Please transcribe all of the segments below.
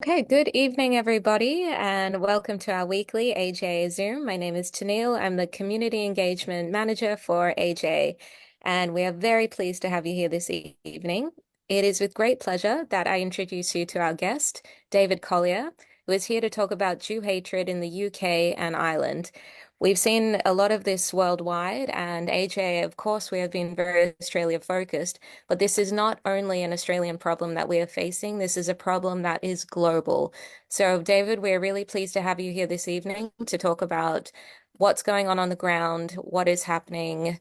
Okay, good evening, everybody, and welcome to our weekly AJ Zoom. My name is Tanil. I'm the Community Engagement Manager for AJ, and we are very pleased to have you here this evening. It is with great pleasure that I introduce you to our guest, David Collier, who is here to talk about Jew hatred in the UK and Ireland. We've seen a lot of this worldwide, and AJ, of course, we have been very Australia focused. But this is not only an Australian problem that we are facing, this is a problem that is global. So, David, we're really pleased to have you here this evening to talk about what's going on the ground, what is happening,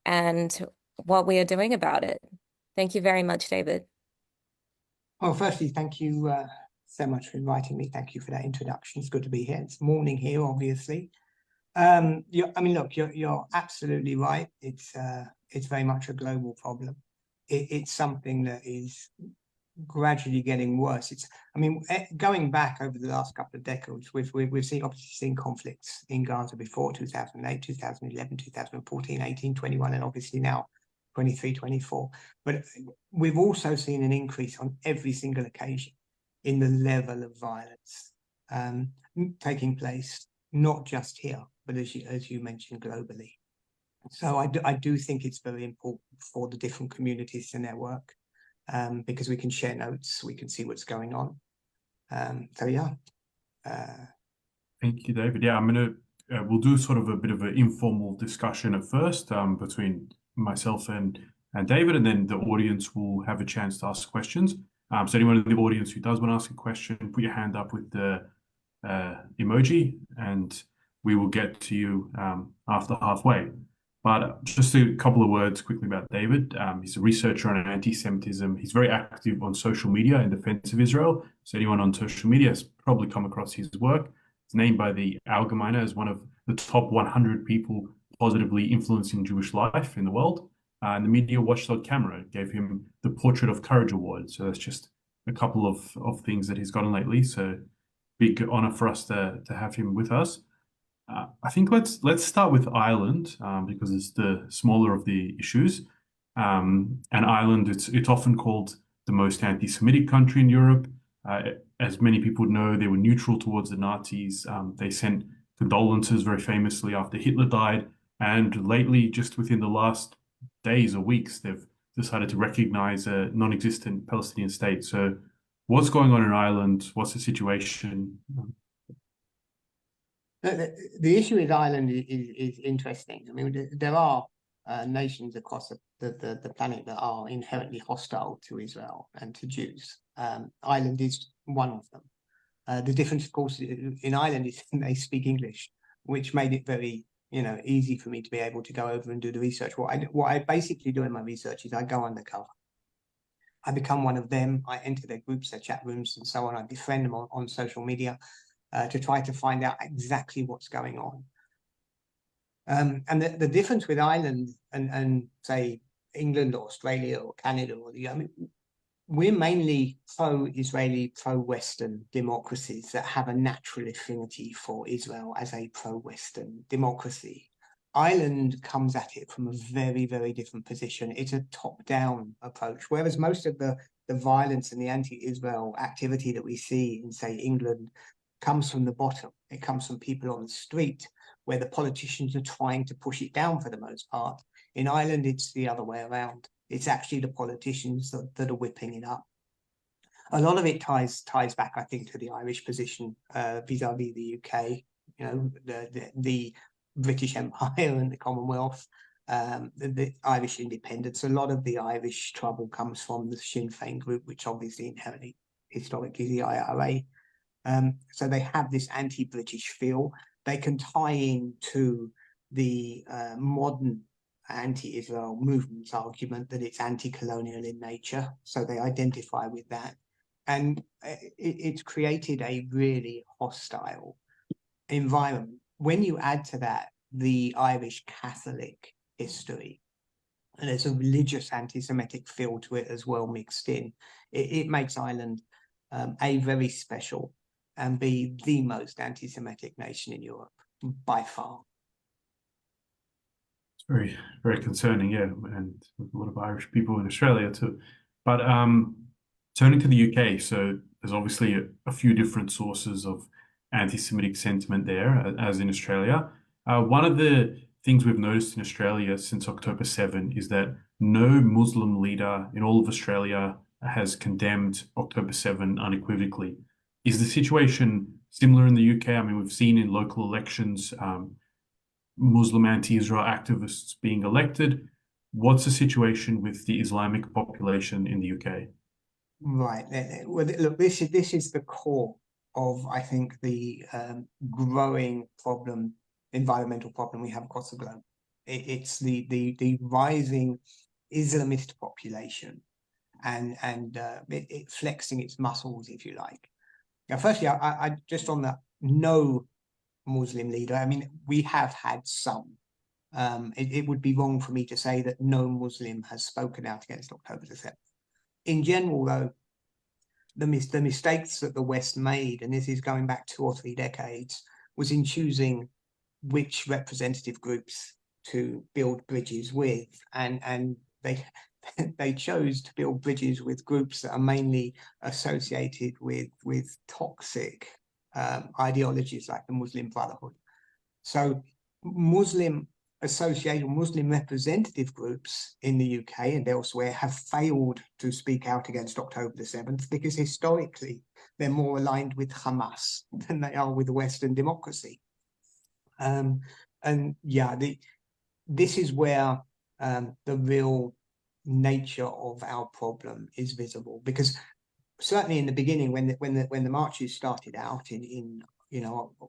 and what we are doing about it. Thank you very much, David. Well, firstly, thank you so much for inviting me. Thank you for that introduction. It's good to be here. It's morning here, obviously. Look, you're absolutely right. It's very much a global problem. It's something that is gradually getting worse. Going back over the last couple of decades, we've seen conflicts in Gaza before 2008, 2011, 2014, 18, 21, and obviously now 23, 24. But we've also seen an increase on every single occasion in the level of violence taking place, not just here, but as you mentioned, globally. So I do think it's very important for the different communities to network, because we can share notes, we can see what's going on. Yeah. Thank you, David. Yeah, we'll do sort of a bit of an informal discussion at first, between myself and David, and then the audience will have a chance to ask questions. So anyone in the audience who does want to ask a question, put your hand up with the emoji, and we will get to you after halfway. But just a couple of words quickly about David. He's a researcher on anti-Semitism. He's very active on social media in defense of Israel. So anyone on social media has probably come across his work. He's named by the Allgemeine as one of the top 100 people positively influencing Jewish life in the world. And the media watchdog Camera gave him the Portrait of Courage Award. So that's just a couple of things that he's gotten lately. So big honor for us to have him with us. I think let's start with Ireland, because it's the smaller of the issues. And Ireland, it's often called the most anti-Semitic country in Europe. As many people know, they were neutral towards the Nazis. They sent condolences very famously after Hitler died. And lately, just within the last days or weeks, they've decided to recognize a non-existent Palestinian state. So what's going on in Ireland? What's the situation? The issue with Ireland is interesting. I mean, there are nations across the planet that are inherently hostile to Israel and to Jews. Ireland is one of them. The difference, of course, in Ireland is they speak English, which made it very, easy for me to be able to go over and do the research. What I basically do in my research is I go undercover. I become one of them. I enter their groups, their chat rooms, and so on. I befriend them on social media. To try to find out exactly what's going on. And the difference with Ireland and say England or Australia or Canada we're mainly pro-Israeli, pro-Western democracies that have a natural affinity for Israel as a pro-Western democracy. Ireland comes at it from a very, very different position. It's a top-down approach, whereas most of the violence and the anti-Israel activity that we see in, say, England comes from the bottom. It comes from people on the street where the politicians are trying to push it down for the most part. In Ireland, it's the other way around. It's actually the politicians that are whipping it up. A lot of it ties back, I think, to the Irish position vis-a-vis the UK, the British Empire and the Commonwealth, the Irish independence. A lot of the Irish trouble comes from the Sinn Féin group, which obviously inherently, historically, the IRA. So they have this anti-British feel. They can tie into the modern anti-Israel movement's argument that it's anti-colonial in nature. So they identify with that. And it's created a really hostile environment. When you add to that the Irish Catholic history, and there's a religious anti-Semitic feel to it as well mixed in, it makes Ireland A, very special, and B, the most anti-Semitic nation in Europe by far. It's very, very concerning, yeah, and a lot of Irish people in Australia too. But turning to the UK, so there's obviously a few different sources of anti-Semitic sentiment there, as in Australia. One of the things we've noticed in Australia since October 7 is that no Muslim leader in all of Australia has condemned October 7 unequivocally. Is the situation similar in the UK? I mean, we've seen in local elections Muslim anti-Israel activists being elected. What's the situation with the Islamic population in the UK? Right. Well, look, this is the core of, I think, the growing problem, environmental problem we have across the globe. It's the rising Islamist population and it flexing its muscles, if you like. Now, firstly, I just on that no Muslim leader. I mean, we have had some. It would be wrong for me to say that no Muslim has spoken out against October the 7th. In general, though, the mistakes that the West made, and this is going back 2 or 3 decades, was in choosing which representative groups to build bridges with, and they chose to build bridges with groups that are mainly associated with toxic ideologies like the Muslim Brotherhood. So Muslim association, Muslim representative groups in the UK and elsewhere have failed to speak out against October the 7th because historically they're more aligned with Hamas than they are with Western democracy. And yeah, this is where the real nature of our problem is visible, because certainly in the beginning, when the marches started out in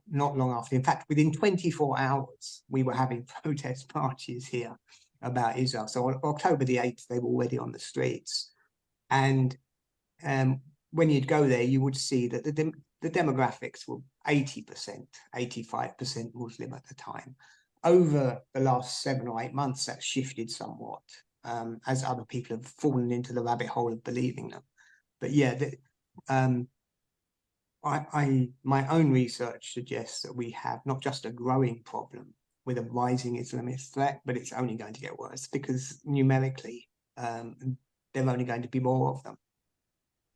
not long after, in fact, within 24 hours, we were having protest marches here about Israel. So on October the 8th, they were already on the streets. And when you'd go there, you would see that the demographics were 80%, 85% Muslim at the time. Over the last 7 or 8 months, that's shifted somewhat as other people have fallen into the rabbit hole of believing them. But yeah, my own research suggests that we have not just a growing problem with a rising Islamist threat, but it's only going to get worse because numerically, there are only going to be more of them.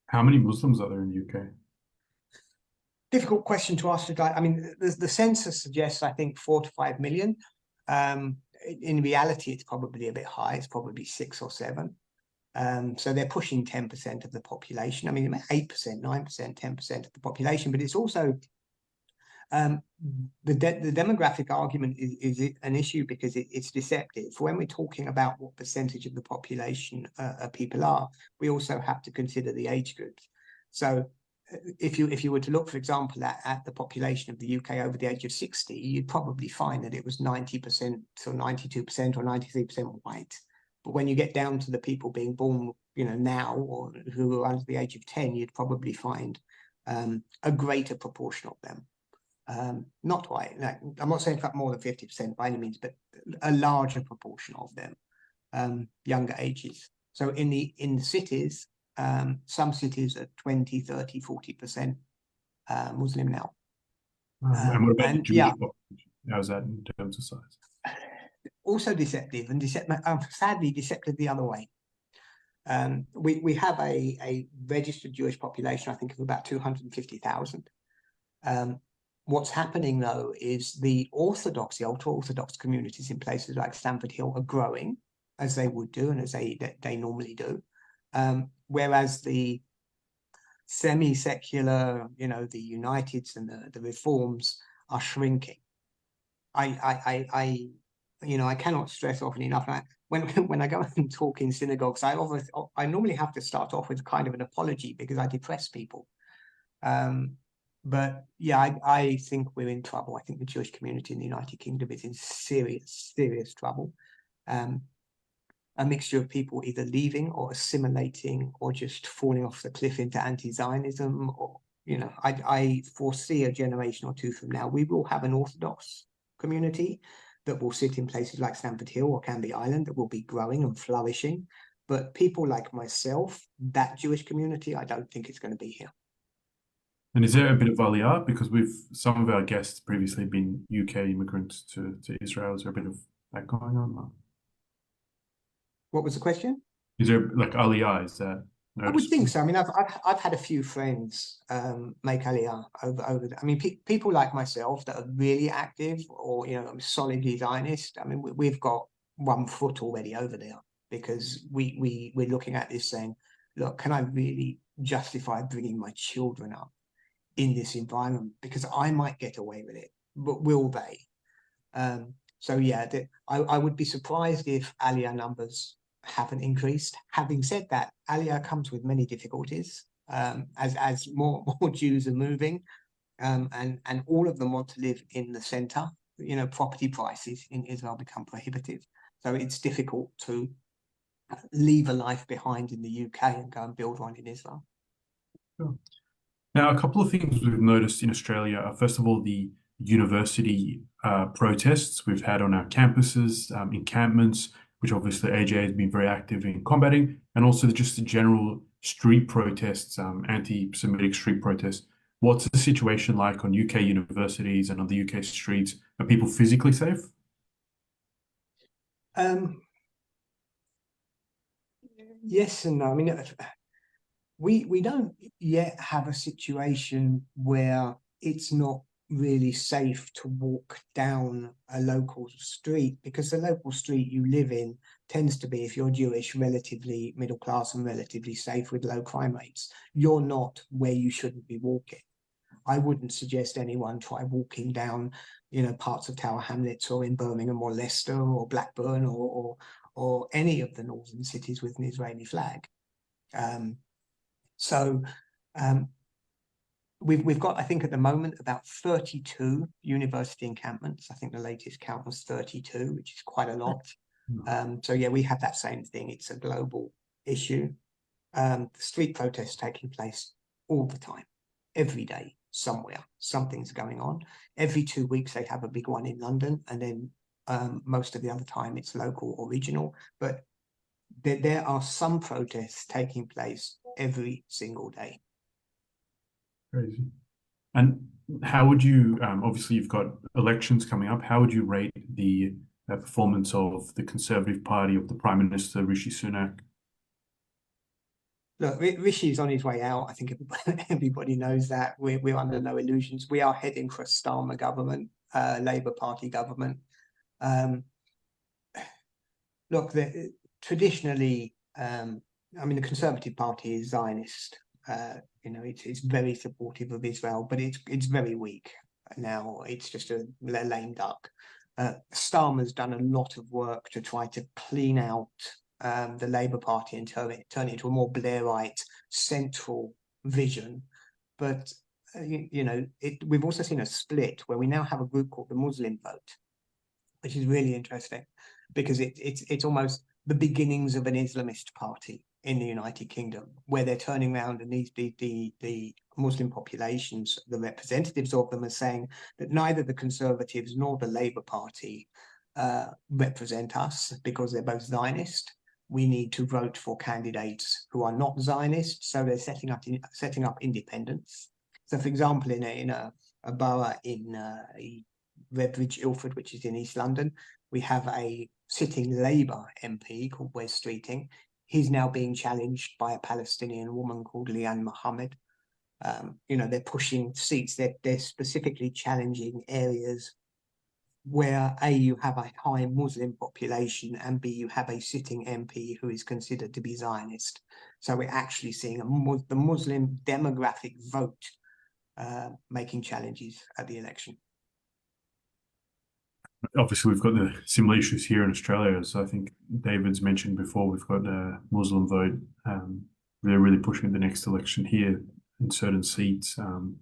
How many Muslims are there in the UK? Difficult question to ask. I mean, the census suggests, I think, 4 to 5 million. In reality, it's probably a bit high. It's probably 6 or 7. So they're pushing 10% of the population. I mean, 8%, 9%, 10% of the population, but it's also the demographic argument is an issue because it's deceptive. When we're talking about what percentage of the population people are, we also have to consider the age groups. So if you were to look, for example, at the population of the UK over the age of 60, you'd probably find that it was 90% or 92% or 93% white. But when you get down to the people being born, now or who are under the age of 10, you'd probably find a greater proportion of them. Not white. No, I'm not saying more than 50% by any means, but a larger proportion of them, younger ages. So in the cities, some cities are 20, 30, 40% Muslim now. And what about the Jewish yeah, population? How's that in terms of size? Also deceptive and sadly deceptive the other way. We have a registered Jewish population, I think, of about 250,000. What's happening, though, is the ultra-Orthodox communities in places like Stamford Hill are growing, as they would do and as they normally do. Whereas the semi-secular, the Uniteds and the Reforms are shrinking. I cannot stress often enough. When I go and talk in synagogues, I normally have to start off with kind of an apology because I depress people. But yeah, I think we're in trouble. I think the Jewish community in the United Kingdom is in serious, serious trouble. A mixture of people either leaving or assimilating or just falling off the cliff into anti-Zionism. Or, I foresee a generation or two from now, we will have an Orthodox community that will sit in places like Stamford Hill or Canby Island that will be growing and flourishing. But people like myself, that Jewish community, I don't think it's going to be here. And is there a bit of Aliyah? Because some of our guests previously been UK immigrants to Israel. Is there a bit of that going on? What was the question? Is there like Aliyah? Is that I would think noticeable? so. I mean, I've had a few friends make Aliyah over. I mean, people like myself that are really active or solidly Zionist. I mean, we've got 1 foot already over there because we're looking at this saying, look, can I really justify bringing my children up in this environment? Because I might get away with it, but will they? So yeah, I would be surprised if Aliyah numbers haven't increased. Having said that, Aliyah comes with many difficulties as more Jews are moving, and all of them want to live in the center. Property prices in Israel become prohibitive, so it's difficult to leave a life behind in the UK and go and build one in Israel. Sure. Now, a couple of things we've noticed in Australia are, first of all, the university protests we've had on our campuses, encampments, which obviously AJ has been very active in combating, and also just the general street protests, anti-Semitic street protests. What's the situation like on UK universities and on the UK streets? Are people physically safe? Yes and no. I mean, we don't yet have a situation where it's not really safe to walk down a local street, because the local street you live in tends to be, if you're Jewish, relatively middle class and relatively safe with low crime rates. You're not where you shouldn't be walking. I wouldn't suggest anyone try walking down, parts of Tower Hamlets or in Birmingham or Leicester or Blackburn or any of the northern cities with an Israeli flag. So we've got, I think at the moment, about 32 university encampments. I think the latest count was 32, which is quite a lot. So yeah, we have that same thing. It's a global issue. The street protests taking place all the time, every day, somewhere, something's going on. Every 2 weeks they have a big one in London, and then most of the other time it's local or regional. But there are some protests taking place every single day. Crazy. And how would you, obviously you've got elections coming up, how would you rate the performance of the Conservative Party of the Prime Minister, Rishi Sunak? Look, Rishi's on his way out. I think everybody knows that. We're under no illusions. We are heading for a Starmer government, Labour Party government. Look, traditionally, I mean, the Conservative Party is Zionist. It's very supportive of Israel, but it's very weak now. It's just a lame duck. Starmer's done a lot of work to try to clean out the Labour Party and turn it into a more Blairite central vision. But we've also seen a split where we now have a group called the Muslim Vote, which is really interesting because it's almost the beginnings of an Islamist party in the United Kingdom, where they're turning around and the Muslim populations, the representatives of them, are saying that neither the Conservatives nor the Labour Party represent us because they're both Zionist. We need to vote for candidates who are not Zionist, so they're setting up independents. So, for example, in a borough in Redbridge, Ilford, which is in East London, we have a sitting Labour MP called Wes Streeting. He's now being challenged by a Palestinian woman called Liane Mohammed. They're pushing seats. They're specifically challenging areas where A, you have a high Muslim population, and B, you have a sitting MP who is considered to be Zionist. So we're actually seeing the Muslim demographic vote making challenges at the election. Obviously, we've got the similar issues here in Australia, as I think David's mentioned before. We've got a Muslim vote. They're really pushing the next election here in certain seats to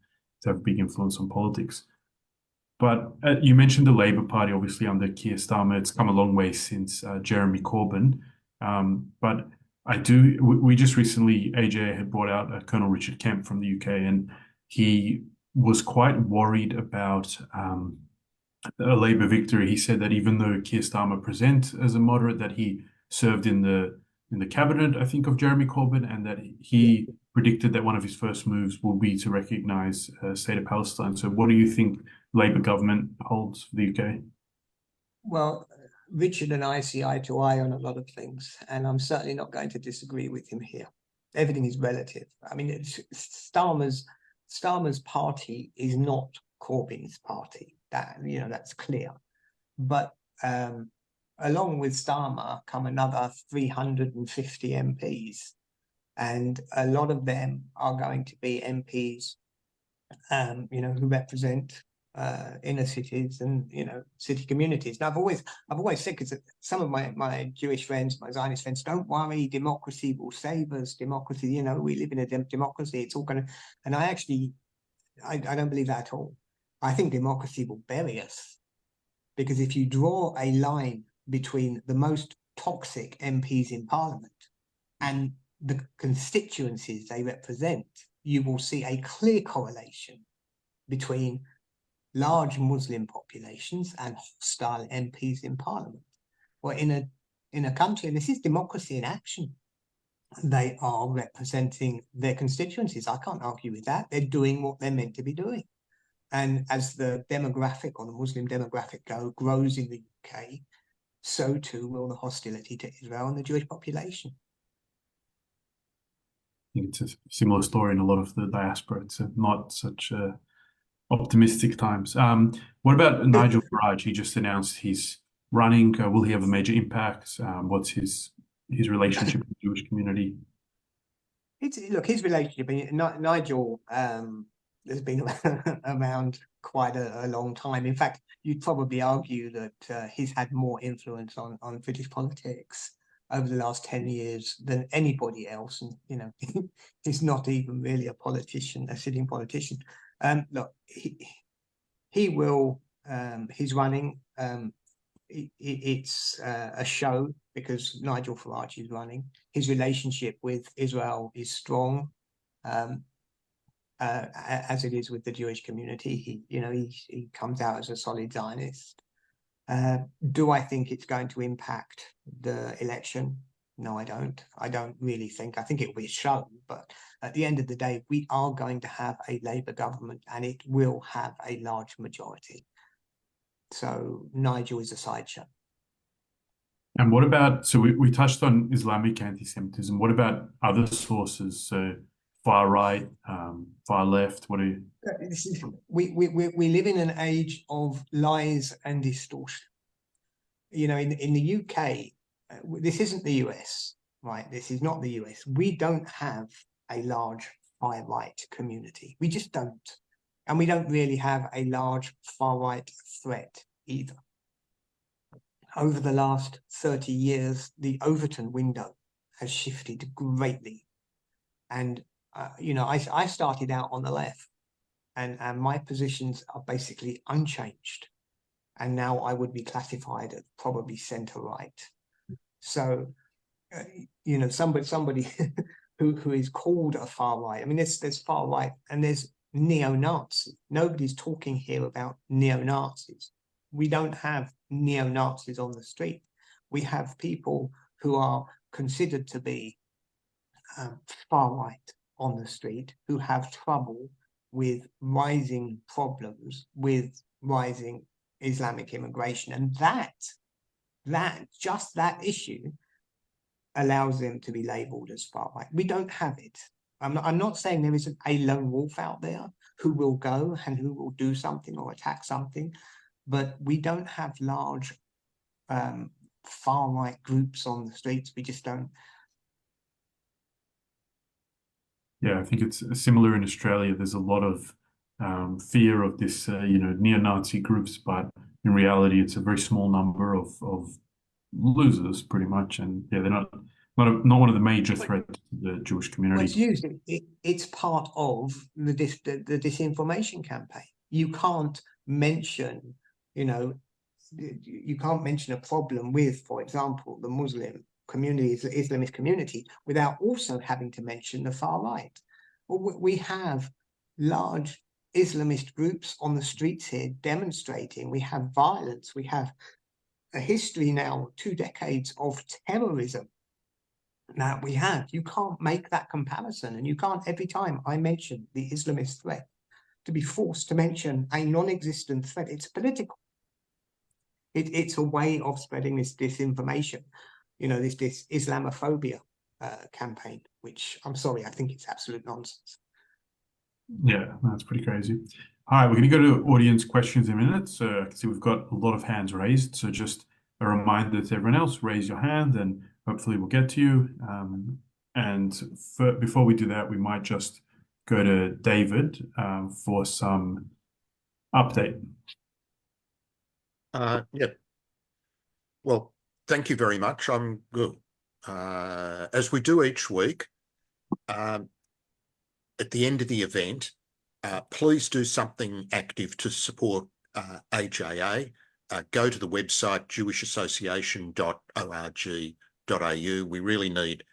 have a big influence on politics. But you mentioned the Labour Party, obviously under Keir Starmer. It's come a long way since Jeremy Corbyn. But we just recently, AJ had brought out Colonel Richard Kemp from the UK, and he was quite worried about a Labour victory. He said that even though Keir Starmer presents as a moderate, that he served in the cabinet, I think, of Jeremy Corbyn, and that he predicted that one of his first moves will be to recognise state of Palestine. So what do you think Labour government holds for the UK? Well, Richard and I see eye to eye on a lot of things, and I'm certainly not going to disagree with him here. everything is relative. I mean, Starmer's party is not Corbyn's party. That, you know, that's clear. But along with Starmer come another 350 MPs, and a lot of them are going to be MPs, you know, who represent inner cities and, you know, city communities. Now, I've always said, because some of my Jewish friends, my Zionist friends, don't worry, democracy will save us. Democracy, you know, we live in a democracy. It's all going to, and I don't believe that at all. I think democracy will bury us, because if you draw a line between the most toxic MPs in Parliament and the constituencies they represent, you will see a clear correlation between large Muslim populations and hostile MPs in Parliament. Well, in a country, and this is democracy in action, they are representing their constituencies. I can't argue with that. They're doing what they're meant to be doing. And as the demographic, or the Muslim demographic, grows in the UK, so too will the hostility to Israel and the Jewish population. I think it's a similar story in a lot of the diaspora. It's not such optimistic times. What about Nigel Farage? He just announced he's running. Will he have a major impact? What's his relationship with the Jewish community? Look, his relationship, Nigel has been around quite a long time. In fact, you'd probably argue that he's had more influence on British politics over the last 10 years than anybody else. And, you know, he's not even really a politician, a sitting politician. Look, he will, he's running. It's a show, because Nigel Farage is running. His relationship with Israel is strong, as it is with the Jewish community. He comes out as a solid Zionist. Do I think it's going to impact the election? No, I don't. I don't really think. I think it will be shown, but at the end of the day, we are going to have a Labour government, and it will have a large majority. So Nigel is a sideshow. And what about, so we touched on Islamic anti-Semitism. What about other sources? So far right, far left, what are you? We live in an age of lies and distortion. You know, in the UK, this isn't the US, right? This is not the US. We don't have a large far-right community. We just don't. And we don't really have a large far-right threat either. Over the last 30 years, the Overton window has shifted greatly. And, you know, I started out on the left, and my positions are basically unchanged. And now I would be classified as probably centre-right. So, you know, somebody who is called a far-right, I mean, there's far-right and there's neo-Nazi. Nobody's talking here about neo-Nazis. We don't have neo-Nazis on the street. We have people who are considered to be far-right on the street, who have trouble with rising problems with rising Islamic immigration. And just that issue allows them to be labelled as far-right. We don't have it. I'm not saying there isn't a lone wolf out there who will go and who will do something or attack something, but we don't have large far-right groups on the streets. We just don't. Yeah, I think it's similar in Australia. There's a lot of fear of this, you know, neo-Nazi groups, but in reality, it's a very small number of losers, pretty much. And yeah, they're not one of the major threats to the Jewish community. It's used. It's part of the disinformation campaign. You can't mention, you know, you can't mention a problem with, for example, the Muslim community, the Islamist community, without also having to mention the far right. Well, we have large Islamist groups on the streets here demonstrating. We have violence. We have a history now, 2 decades of terrorism that we have. You can't make that comparison, and you can't, every time I mention the Islamist threat, to be forced to mention a non-existent threat. It's political. It's a way of spreading this disinformation, you know, this Islamophobia. campaign, which I'm sorry, I think it's absolute nonsense. Yeah, that's pretty crazy. All right, we're going to go to audience questions in a minute. So I can see we've got a lot of hands raised. So just a reminder to everyone else, raise your hand and hopefully we'll get to you. Before we do that, we might just go to David for some update. Yeah. Well, thank you very much. I'm good. As we do each week, at the end of the event, please do something active to support AJA. Go to the website jewishassociation.org.au. We really need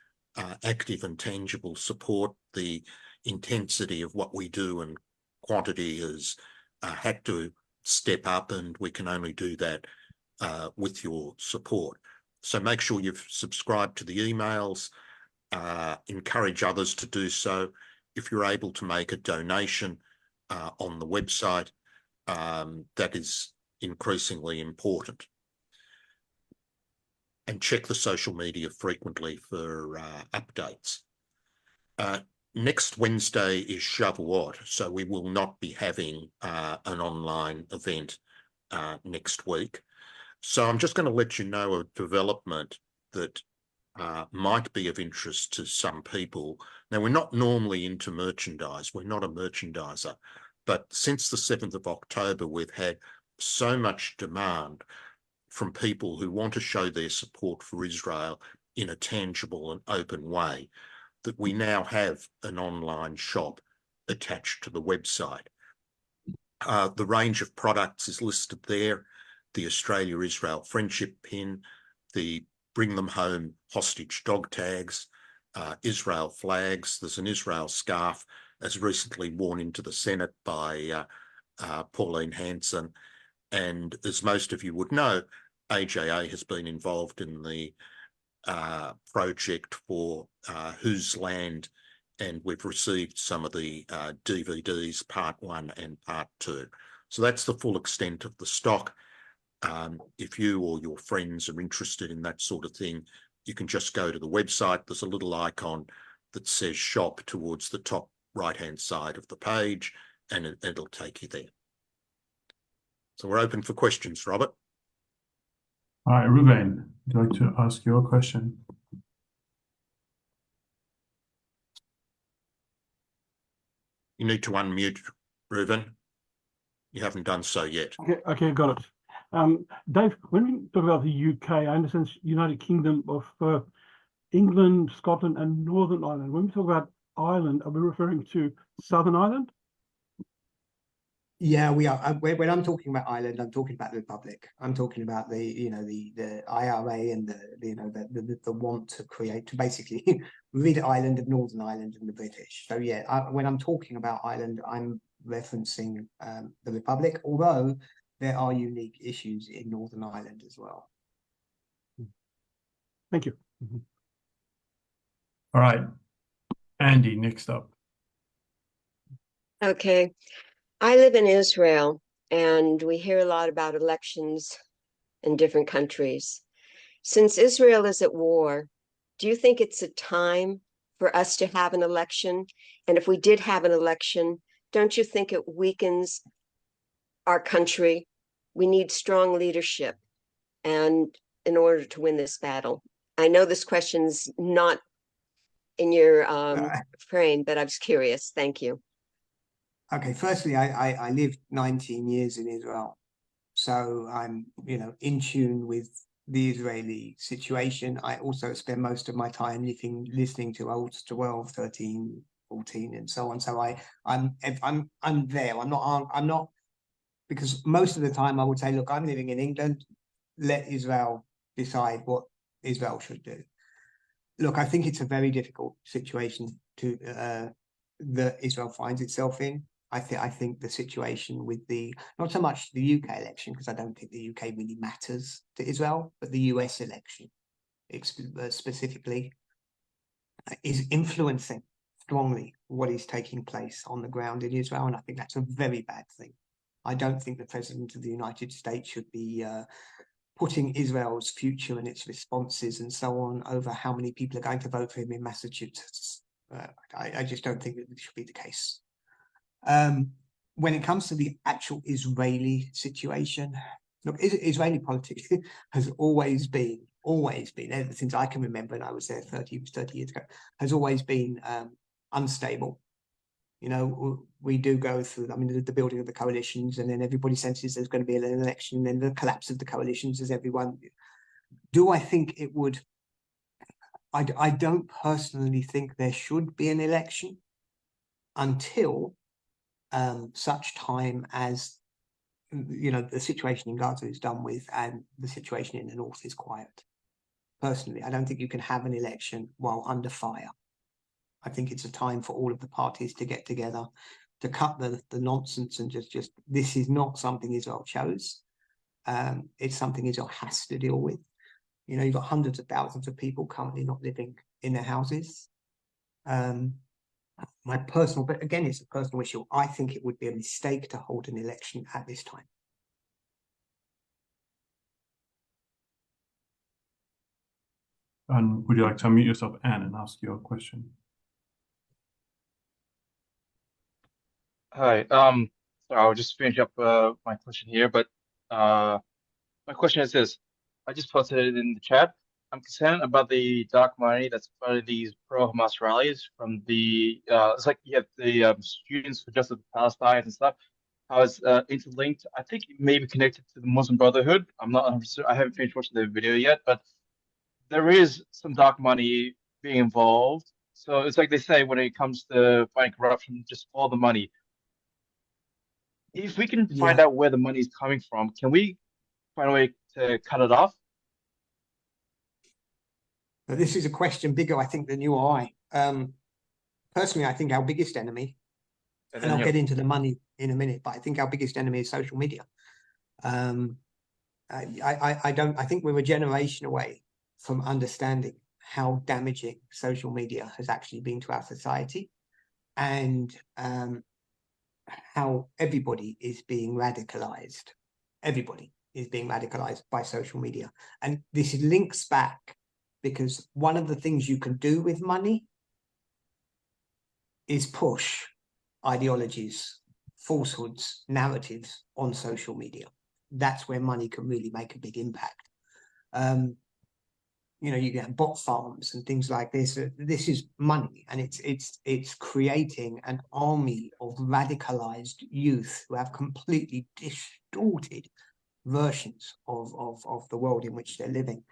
active and tangible support. The intensity of what we do and quantity has had to step up, and we can only do that with your support. So make sure you've subscribed to the emails, encourage others to do so. If you're able to make a donation on the website, that is increasingly important. And check the social media frequently for updates. Next Wednesday is Shavuot, so we will not be having an online event next week. So I'm just going to let you know a development that might be of interest to some people. Now, we're not normally into merchandise. We're not a merchandiser. But since the 7th of October, we've had so much demand from people who want to show their support for Israel in a tangible and open way that we now have an online shop attached to the website. The range of products is listed there: the Australia-Israel Friendship Pin, the Bring Them Home hostage dog tags, Israel flags. There's an Israel scarf as recently worn into the Senate by Pauline Hanson. And as most of you would know, AJA has been involved in the project for Whose Land, and we've received some of the DVDs, part 1 and part 2. So that's the full extent of the stock. If you or your friends are interested in that sort of thing, you can just go to the website. There's a little icon that says shop towards the top right-hand side of the page, and it'll take you there. So we're open for questions, Robert. All right, Ruben, would you like to ask your question? You need to unmute, Ruben. You haven't done so yet. Okay, got it. Dave, when we talk about the UK, I understand it's United Kingdom of England, Scotland, and Northern Ireland. When we talk about Ireland, are we referring to Southern Ireland? Yeah, we are. When I'm talking about Ireland, I'm talking about the Republic. I'm talking about the IRA and the want to create, to basically rid Ireland of Northern Ireland and the British. So yeah, when I'm talking about Ireland, I'm referencing the Republic, although there are unique issues in Northern Ireland as well. Thank you. All right, Andy, next up. Okay. I live in Israel, and we hear a lot about elections in different countries. Since Israel is at war, do you think it's a time for us to have an election? And if we did have an election, don't you think it weakens our country? We need strong leadership, and in order to win this battle. I know this question's not in your frame, but I was curious. Thank you. Okay, firstly, I lived 19 years in Israel, so I'm in tune with the Israeli situation. I also spend most of my time listening to old 12, 13, 14, and so on. So I'm there. I'm not, because most of the time I would say, look, I'm living in England. Let Israel decide what Israel should do. Look, I think it's a very difficult situation that Israel finds itself in. I think the situation with not so much the UK election, because I don't think the UK really matters to Israel, but the US election specifically is influencing strongly what is taking place on the ground in Israel, and I think that's a very bad thing. I don't think the President of the United States should be putting Israel's future and its responses and so on over how many people are going to vote for him in Massachusetts. I just don't think that this should be the case. When it comes to the actual Israeli situation, look, Israeli politics has always been, ever since I can remember, and I was there 30 years ago, has always been unstable. You know, we do go through, I mean, the building of the coalitions, and then everybody senses there's going to be an election, and then the collapse of the coalitions as everyone. Do I think it would? I don't personally think there should be an election until such time as, you know, the situation in Gaza is done with and the situation in the north is quiet. Personally, I don't think you can have an election while under fire. I think it's a time for all of the parties to get together, to cut the nonsense, and just this is not something Israel chose. It's something Israel has to deal with. You know, you've got hundreds of thousands of people currently not living in their houses. My personal, but again, it's a personal issue. I think it would be a mistake to hold an election at this time. And would you like to unmute yourself, Anne, and ask your question? Hi. So I'll just finish up my question here, but my question is this. I just posted it in the chat. I'm concerned about the dark money that's part of these pro-Hamas rallies from the it's like you have the Students for Justice of Palestine and stuff. How it's interlinked. I think it may be connected to the Muslim Brotherhood. I'm not 100%, I haven't finished watching the video yet, but there is some dark money being involved. So it's like they say when it comes to fighting corruption, just follow the money. If we can find out where the money is coming from, can we find a way to cut it off? But this is a question bigger, I think, than you or I. Personally, I think our biggest enemy, and I'll get into the money in a minute, but I think our biggest enemy is social media. I think we're a generation away from understanding how damaging social media has actually been to our society, and how everybody is being radicalized. Everybody is being radicalized by social media. And this links back because one of the things you can do with money is push ideologies, falsehoods, narratives on social media. That's where money can really make a big impact. You know, you get bot farms and things like this. This is money, and it's creating an army of radicalized youth who have completely distorted versions of the world in which they're living.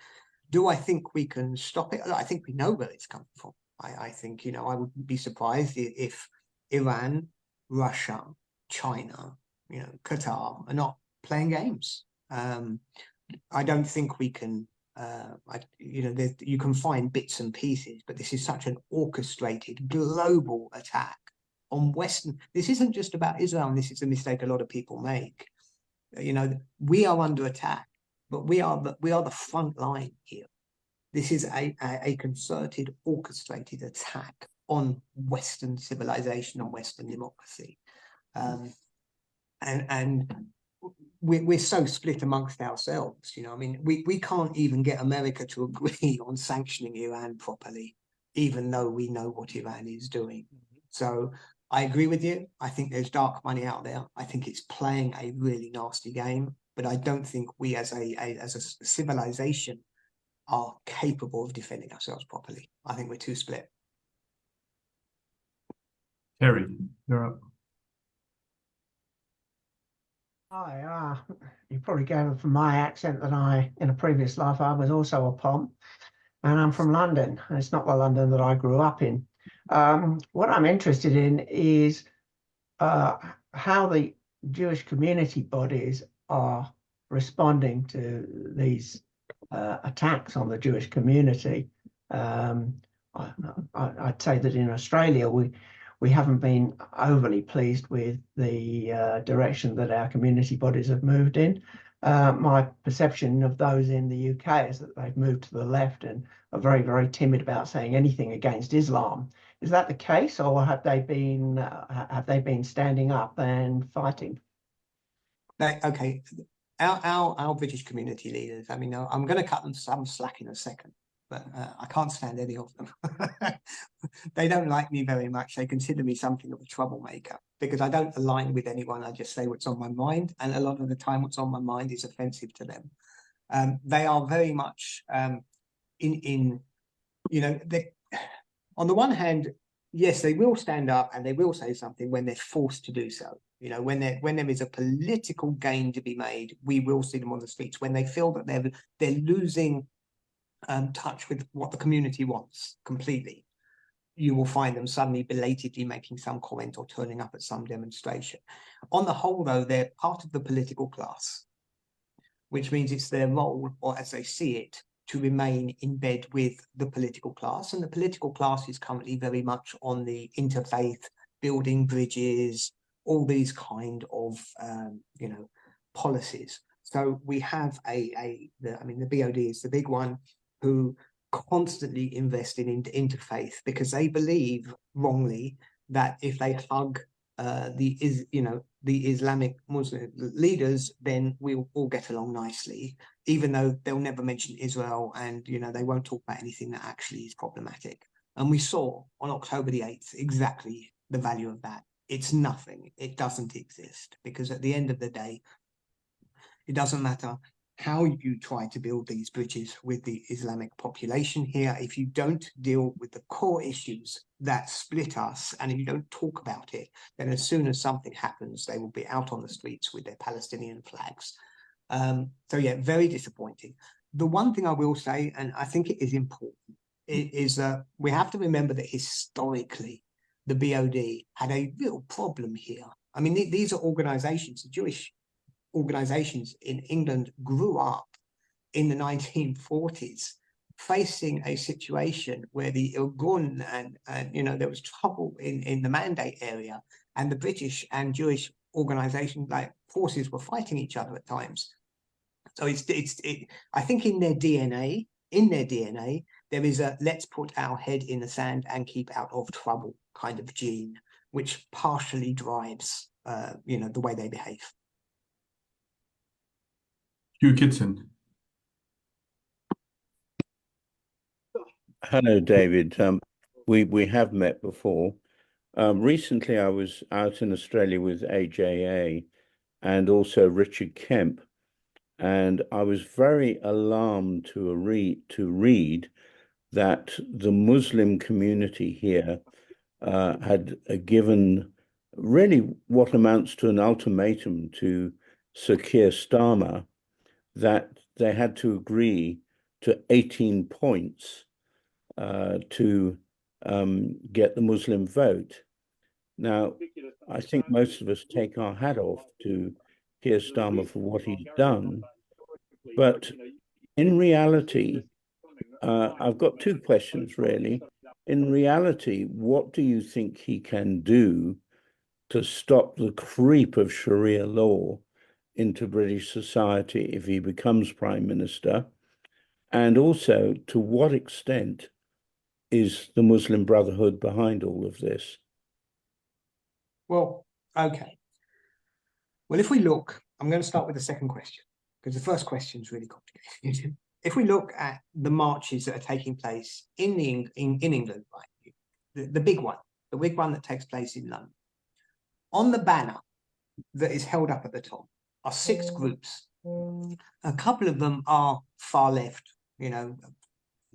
Do I think we can stop it? I think we know where it's coming from. I think, you know, I wouldn't be surprised if Iran, Russia, China, you know, Qatar are not playing games. I don't think we can. You know, you can find bits and pieces, but this is such an orchestrated global attack on Western. This isn't just about Israel, and this is a mistake a lot of people make. You know, we are under attack, but we are the front line here. This is a concerted, orchestrated attack on Western civilization, on Western democracy, and we're so split amongst ourselves. You know, I mean, we can't even get America to agree on sanctioning Iran properly, even though we know what Iran is doing. So I agree with you. I think there's dark money out there. I think it's playing a really nasty game, but I don't think we as a civilization are capable of defending ourselves properly. I think we're too split. Terry, you're up. Hi, you probably gathered from my accent that in a previous life, I was also a POM, and I'm from London, and it's not the London that I grew up in. What I'm interested in is how the Jewish community bodies are responding to these attacks on the Jewish community. I'd say that in Australia, we haven't been overly pleased with the direction that our community bodies have moved in. My perception of those in the UK is that they've moved to the left and are very, very timid about saying anything against Islam. Is that the case, or have they been standing up and fighting? Okay, our British community leaders, I mean, I'm going to cut them some slack in a second, but I can't stand any of them. They don't like me very much. They consider me something of a troublemaker because I don't align with anyone. I just say what's on my mind, and a lot of the time what's on my mind is offensive to them. They are very much in you know, on the one hand, yes, they will stand up and they will say something when they're forced to do so. You know, when there is a political gain to be made, we will see them on the streets. When they feel that they're losing touch with what the community wants completely, you will find them suddenly belatedly making some comment or turning up at some demonstration. On the whole, though, they're part of the political class, which means it's their role, or as they see it, to remain in bed with the political class. And the political class is currently very much on the interfaith, building bridges, all these kind of, you know, policies. So we have the BOD is the big one, who constantly invest in interfaith because they believe wrongly that if they hug the Islamic Muslim leaders, then we'll all get along nicely, even though they'll never mention Israel, and they won't talk about anything that actually is problematic. And we saw on October the 8th exactly the value of that. It's nothing. It doesn't exist, because at the end of the day, it doesn't matter how you try to build these bridges with the Islamic population here. If you don't deal with the core issues that split us, and if you don't talk about it, then as soon as something happens, they will be out on the streets with their Palestinian flags. So yeah, very disappointing. The one thing I will say, and I think it is important, is that we have to remember that historically, the BOD had a real problem here. I mean, these are organizations, the Jewish organizations in England grew up in the 1940s, facing a situation where the Irgun and there was trouble in the Mandate area, and the British and Jewish organizations like forces were fighting each other at times. So I think in their DNA, there is a let's put our head in the sand and keep out of trouble kind of gene, which partially drives the way they behave. Hugh Kitson. Hello, David. We have met before. Recently, I was out in Australia with AJA and also Richard Kemp, and I was very alarmed to read that the Muslim community here had given really what amounts to an ultimatum to Sir Keir Starmer, that they had to agree to 18 points to get the Muslim vote. Now, I think most of us take our hat off to Keir Starmer for what he's done. But in reality, I've got two questions, really. In reality, what do you think he can do to stop the creep of Sharia law into British society if he becomes Prime Minister? And also, to what extent is the Muslim Brotherhood behind all of this? Well, okay. Well, if we look, I'm going to start with the second question, because the first question is really complicated. If we look at the marches that are taking place in England, right, the big one that takes place in London, on the banner that is held up at the top are 6 groups. A couple of them are far left,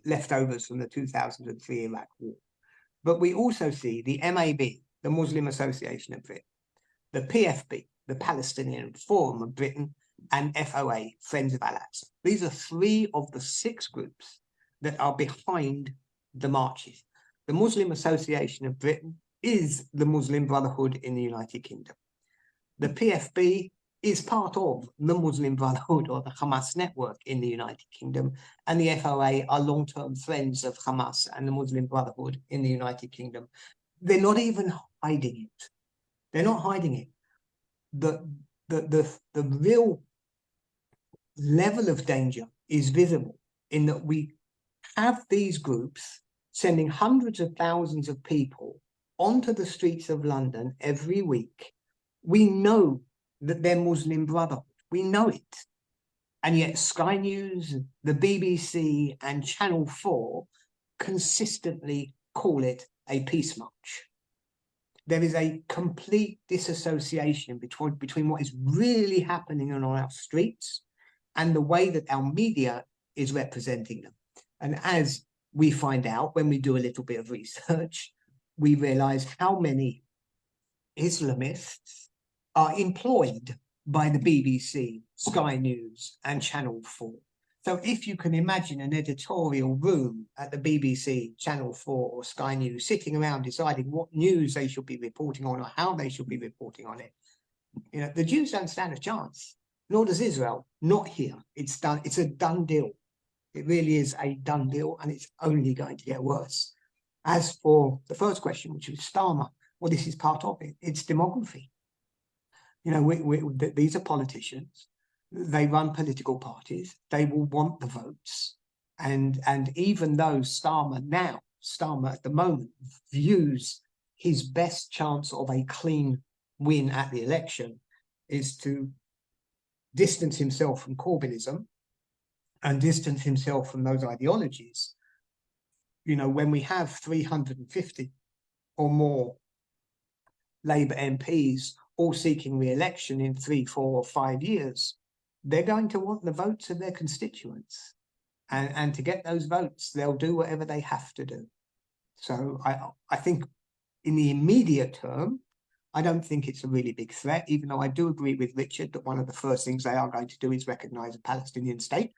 leftovers from the 2003 Iraq War. But we also see the MAB, the Muslim Association of Britain, the PFB, the Palestinian Forum of Britain, and FOA, Friends of Al-Aqsa. These are 3 of the 6 groups that are behind the marches. The Muslim Association of Britain is the Muslim Brotherhood in the United Kingdom. The PFB is part of the Muslim Brotherhood or the Hamas network in the United Kingdom, and the FOA are long-term friends of Hamas and the Muslim Brotherhood in the United Kingdom. They're not even hiding it. They're not hiding it. The real level of danger is visible in that we have these groups sending hundreds of thousands of people onto the streets of London every week. We know that they're Muslim Brotherhood. We know it. And yet Sky News, the BBC and Channel 4 consistently call it a peace march. There is a complete disassociation between what is really happening on our streets and the way that our media is representing them. And as we find out when we do a little bit of research, we realize how many Islamists are employed by the BBC, Sky News, and Channel 4. So if you can imagine an editorial room at the BBC, Channel 4, or Sky News sitting around deciding what news they should be reporting on or how they should be reporting on it, you know, the Jews don't stand a chance, nor does Israel. Not here. It's done. It's a done deal. It really is a done deal, and it's only going to get worse. As for the first question, which was Starmer, well, this is part of it. It's demography. You know, these are politicians. They run political parties. They will want the votes. And even though Starmer at the moment views his best chance of a clean win at the election is to distance himself from Corbynism and distance himself from those ideologies. You know, when we have 350 or more Labour MPs all seeking re-election in 3, 4 or 5 years, they're going to want the votes of their constituents. And to get those votes, they'll do whatever they have to do. So I think in the immediate term, I don't think it's a really big threat, even though I do agree with Richard that one of the first things they are going to do is recognise a Palestinian state.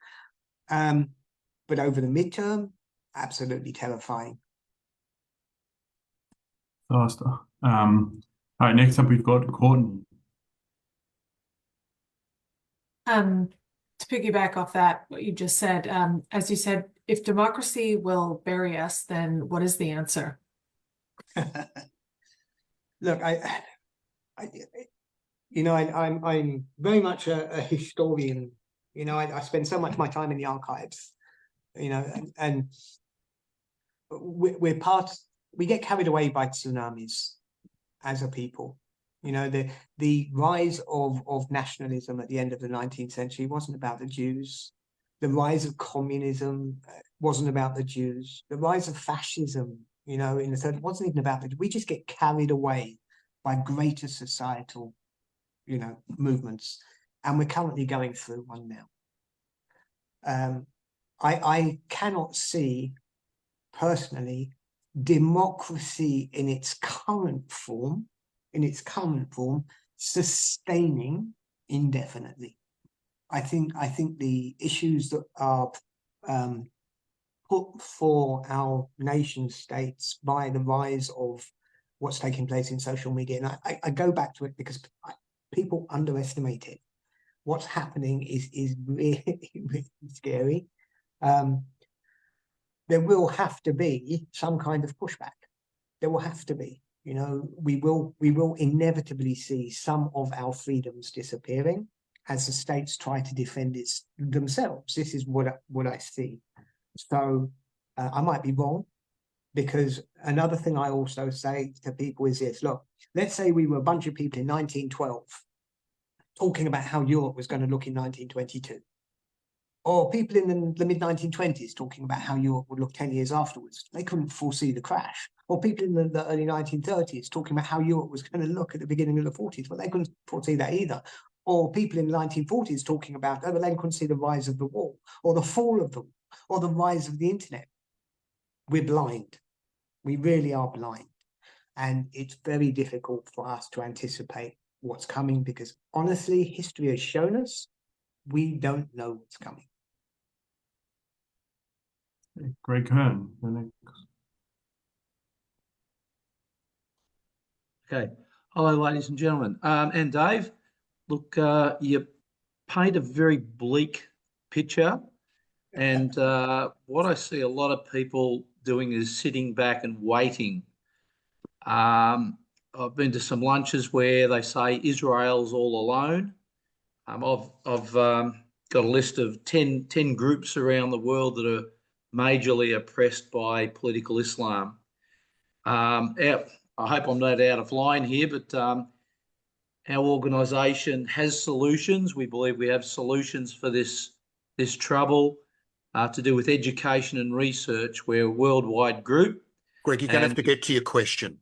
But over the midterm, absolutely terrifying. Faster. All right, next up we've got Courtney. To piggyback off that, what you just said, as you said, if democracy will bury us, then what is the answer? Look, I'm very much a historian. You know, I spend so much of my time in the archives. You know, and we get carried away by tsunamis as a people. You know, the rise of nationalism at the end of the 19th century wasn't about the Jews. The rise of communism wasn't about the Jews. The rise of fascism, you know, in the 30s wasn't even about it. We just get carried away by greater societal, you know, movements. And we're currently going through one now. I cannot see personally democracy in its current form, sustaining indefinitely. I think the issues that are put for our nation states by the rise of what's taking place in social media, and I go back to it because people underestimate it. What's happening is really, really scary. There will have to be some kind of pushback. There will have to be. You know, we will inevitably see some of our freedoms disappearing as the states try to defend themselves. This is what I see. So I might be wrong, because another thing I also say to people is this: look, let's say we were a bunch of people in 1912 talking about how Europe was going to look in 1922. Or people in the mid-1920s talking about how Europe would look 10 years afterwards. They couldn't foresee the crash. Or people in the early 1930s talking about how Europe was going to look at the beginning of the 40s, but they couldn't foresee that either. Or people in the 1940s talking about, oh, but they couldn't see the rise of the wall, or the fall of the wall, or the rise of the internet. We're blind. We really are blind. And it's very difficult for us to anticipate what's coming, because honestly, history has shown us we don't know what's coming. Greg Kern. Okay. Hello, ladies and gentlemen. And Dave, look, you paint a very bleak picture. And what I see a lot of people doing is sitting back and waiting. I've been to some lunches where they say Israel's all alone. I've got a list of 10 groups around the world that are majorly oppressed by political Islam. I hope I'm not out of line here, but our organisation has solutions. We believe we have solutions for this trouble to do with education and research. We're a worldwide group. Greg, you're going to have to get to your question.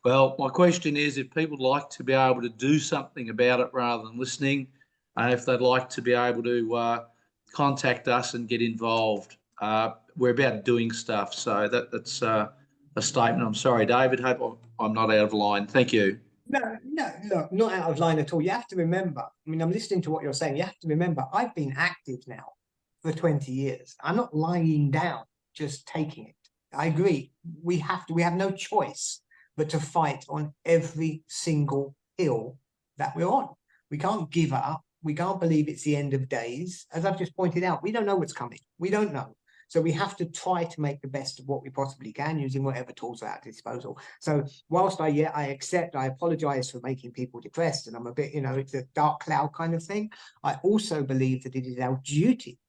Well, my question is, if people would like to be able to do something about it rather than listening, if they'd like to be able to contact us and get involved. We're about doing stuff. So that's a statement. I'm sorry, David. Hope I'm not out of line. Thank you. No, look, not out of line at all. You have to remember, I mean, I'm listening to what you're saying. You have to remember, I've been active now for 20 years. I'm not lying down, just taking it. I agree. We have no choice but to fight on every single hill that we're on. We can't give up. We can't believe it's the end of days. As I've just pointed out, we don't know what's coming. We don't know. So we have to try to make the best of what we possibly can using whatever tools are at our disposal. So whilst I apologize for making people depressed, and I'm a bit, it's a dark cloud kind of thing. I also believe that it is our duty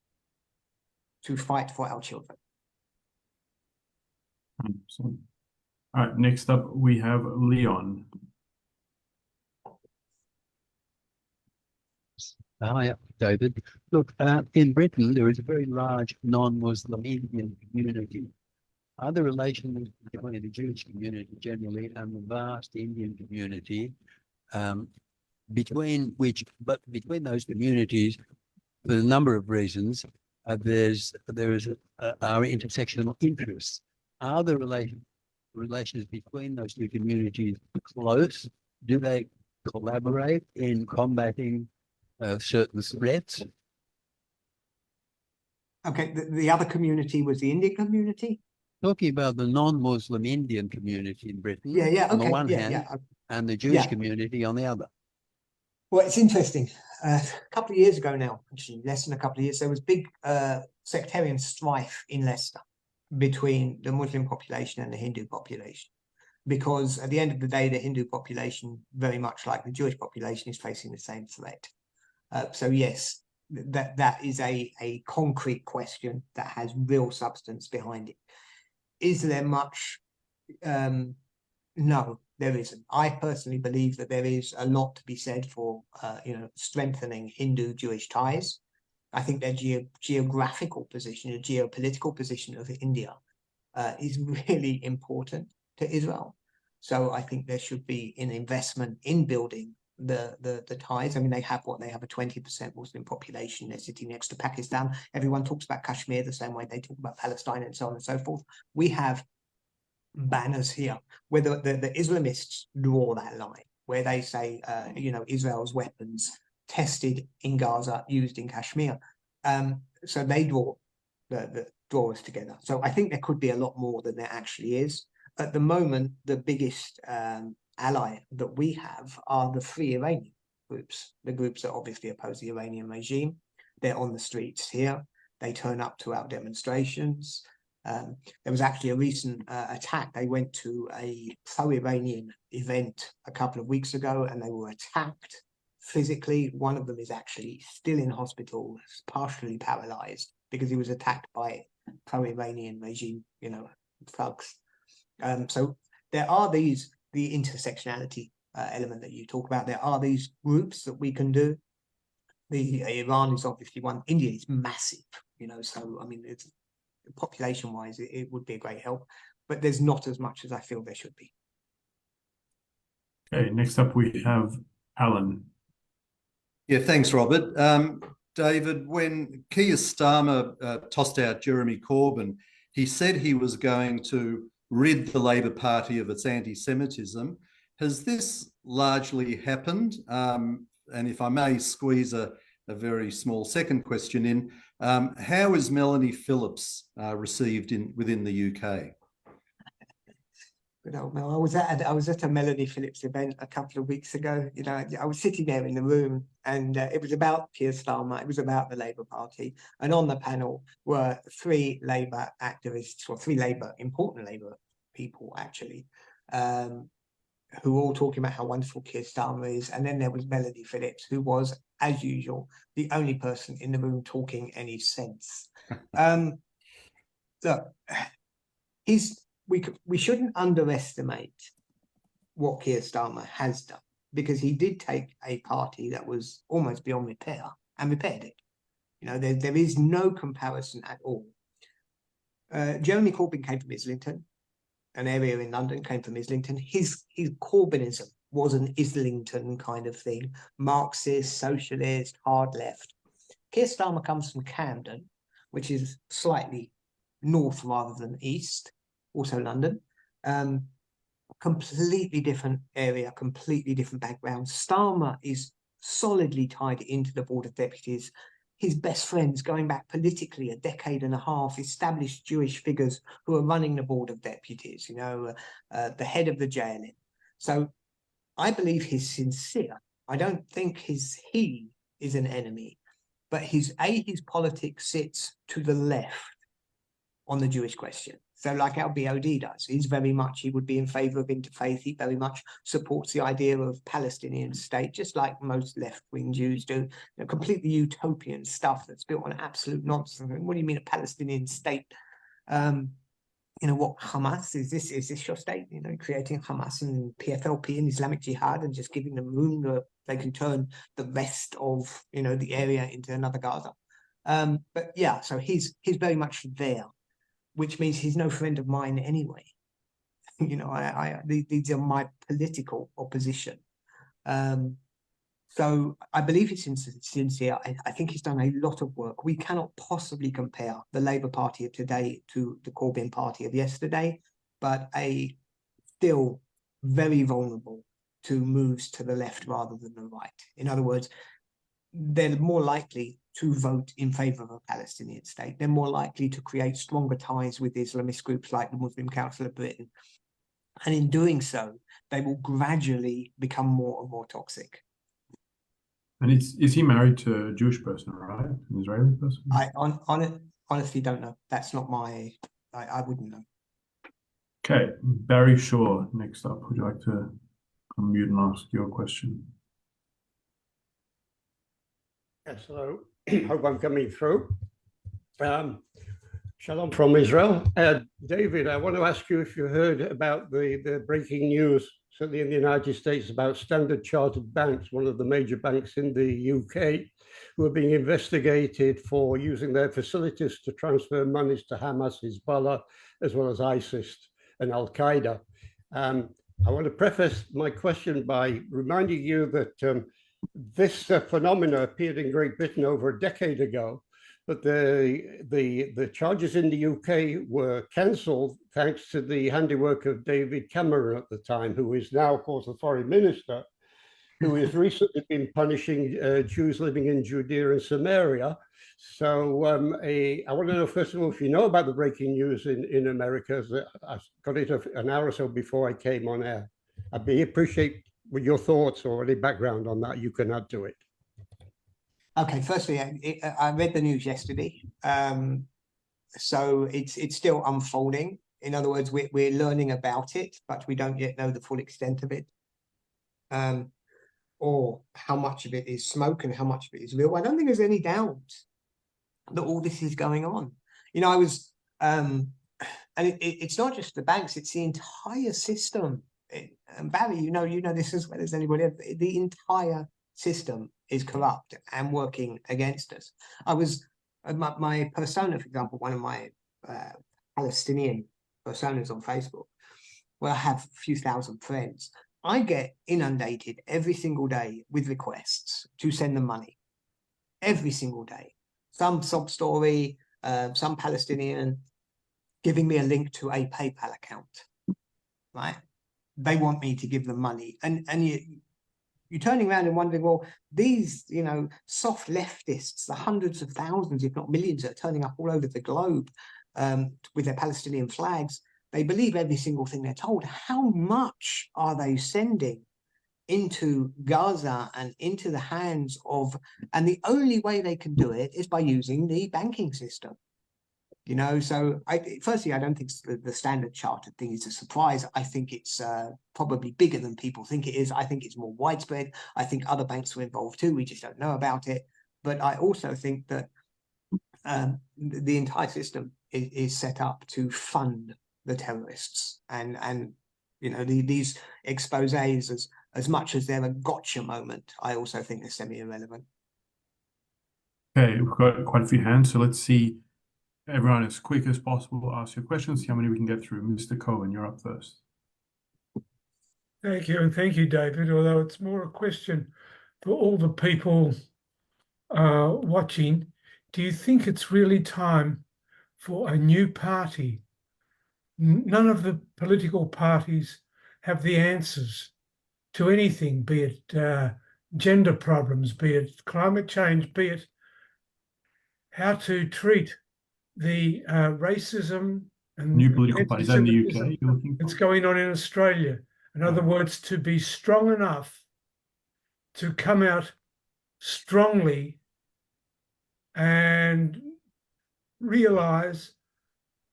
to fight for our children. 100%. All right, next up we have Leon. Hi, David. Look, in Britain, there is a very large non-Muslim Indian community. Are the relations between the Jewish community generally and the vast Indian community, between those communities, for a number of reasons, are intersectional interests? Are the relations between those two communities close? Do they collaborate in combating certain threats? Okay, the other community was the Indian community? Talking about the non-Muslim Indian community in Britain on the one hand, and the Jewish community on the other. Well, it's interesting. A couple of years ago now, actually less than a couple of years, there was big sectarian strife in Leicester between the Muslim population and the Hindu population. Because at the end of the day, the Hindu population, very much like the Jewish population, is facing the same threat. So yes, that is a concrete question that has real substance behind it. Is there much? No, there isn't. I personally believe that there is a lot to be said for strengthening Hindu-Jewish ties. I think their geographical position, the geopolitical position of India is really important to Israel. So I think there should be an investment in building the ties. I mean, they have a 20% Muslim population. They're sitting next to Pakistan. Everyone talks about Kashmir the same way they talk about Palestine and so on and so forth. We have banners here where the Islamists draw that line, where they say, Israel's weapons tested in Gaza, used in Kashmir. So they draw us together. So I think there could be a lot more than there actually is. At the moment, the biggest ally that we have are the free Iranian groups, the groups that obviously oppose the Iranian regime. They're on the streets here. They turn up to our demonstrations. There was actually a recent attack. They went to a pro-Iranian event a couple of weeks ago and they were attacked physically. One of them is actually still in hospital, partially paralyzed because he was attacked by pro-Iranian regime, thugs. So there are the intersectionality element that you talk about. There are these groups that we can do. Iran is obviously one. India is massive, so I mean, it's population-wise, it would be a great help, but there's not as much as I feel there should be. Okay, next up we have Alan. Yeah, thanks, Robert. David, when Keir Starmer tossed out Jeremy Corbyn, he said he was going to rid the Labor Party of its anti-Semitism. Has this largely happened? And if I may squeeze a very small second question in, how is Melanie Phillips received within the UK? Good old Mel. I was at a Melanie Phillips event a couple of weeks ago. I was sitting there in the room, and it was about Keir Starmer. It was about the Labour Party, and on the panel were three Labour activists, or three important Labour people actually, who were all talking about how wonderful Keir Starmer is. And then there was Melanie Phillips, who was, as usual, the only person in the room talking any sense. Look, we shouldn't underestimate what Keir Starmer has done. because he did take a party that was almost beyond repair and repaired it. You know, there is no comparison at all. Jeremy Corbyn came from Islington, an area in London, came from Islington. His Corbynism was an Islington kind of thing, Marxist, socialist, hard left. Keir Starmer comes from Camden, which is slightly north rather than east, also London. Completely different area, completely different background. Starmer is solidly tied into the Board of Deputies. His best friends, going back politically a decade and a half, established Jewish figures who are running the Board of Deputies, you know, the head of the JLN. So I believe he's sincere. I don't think he is an enemy, but his politics sits to the left on the Jewish question. So like our BOD does, he would be in favor of interfaith. He very much supports the idea of Palestinian state, just like most left-wing Jews do. You know, completely utopian stuff that's built on absolute nonsense. What do you mean a Palestinian state? You know, what Hamas is this your state? You know, creating Hamas and PFLP and Islamic Jihad and just giving them room that they can turn the rest of, you know, the area into another Gaza. But yeah, so he's very much there, which means he's no friend of mine anyway. You know, these are my political opposition. So I believe he's sincere. I think he's done a lot of work. We cannot possibly compare the Labour Party of today to the Corbyn Party of yesterday, but still very vulnerable to moves to the left rather than the right. In other words, they're more likely to vote in favour of a Palestinian state. They're more likely to create stronger ties with Islamist groups like the Muslim Council of Britain. And in doing so, they will gradually become more and more toxic. And is he married to a Jewish person, right? An Israeli person? I honestly don't know. That's not my... I wouldn't know. Okay, Barry Shaw, next up. Would you like to unmute and ask your question? Yes, hello. Hope I'm coming through. Shalom from Israel. David, I want to ask you if you heard about the breaking news, certainly in the United States, about Standard Chartered banks, one of the major banks in the UK, who are being investigated for using their facilities to transfer monies to Hamas, Hezbollah, as well as ISIS and Al-Qaeda. I want to preface my question by reminding you that this phenomena appeared in Great Britain over a decade ago, but the charges in the UK were cancelled thanks to the handiwork of David Cameron at the time, who is now, of course, the foreign minister, who has recently been punishing Jews living in Judea and Samaria. So I want to know, first of all, if you know about the breaking news in America. I got it an hour or so before I came on air. I'd appreciate your thoughts or any background on that you can add to it. Okay, firstly, I read the news yesterday. So it's still unfolding. In other words, we're learning about it, but we don't yet know the full extent of it. Or how much of it is smoke and how much of it is real. I don't think there's any doubt that all this is going on. You know, I was, and it's not just the banks, it's the entire system. And Barry, you know this as well as anybody else. The entire system is corrupt and working against us. I was, my persona, for example, one of my Palestinian personas on Facebook, where I have a few thousand friends, I get inundated every single day with requests to send them money. Every single day. Some sob story, some Palestinian giving me a link to a PayPal account, right? They want me to give them money. And you're turning around and wondering, well, these, you know, soft leftists, the hundreds of thousands, if not millions, that are turning up all over the globe with their Palestinian flags, they believe every single thing they're told. How much are they sending into Gaza and into the hands of, and the only way they can do it is by using the banking system. You know, so firstly, I don't think the Standard Chartered thing is a surprise. I think it's probably bigger than people think it is. I think it's more widespread. I think other banks were involved too. We just don't know about it. But I also think that the entire system is set up to fund the terrorists, and you know, these exposés as much as they're a gotcha moment, I also think they're semi-irrelevant. Okay, we've got quite a few hands, so let's see everyone as quick as possible ask your questions, see how many we can get through. Mr. Cohen, you're up first. Thank you, and thank you, David, although it's more a question for all the people watching. Do you think it's really time for a new party? None of the political parties have the answers to anything, be it gender problems, be it climate change, be it how to treat the racism and New political parties in the UK, you're looking that's going on in Australia. In other words, to be strong enough to come out strongly and realize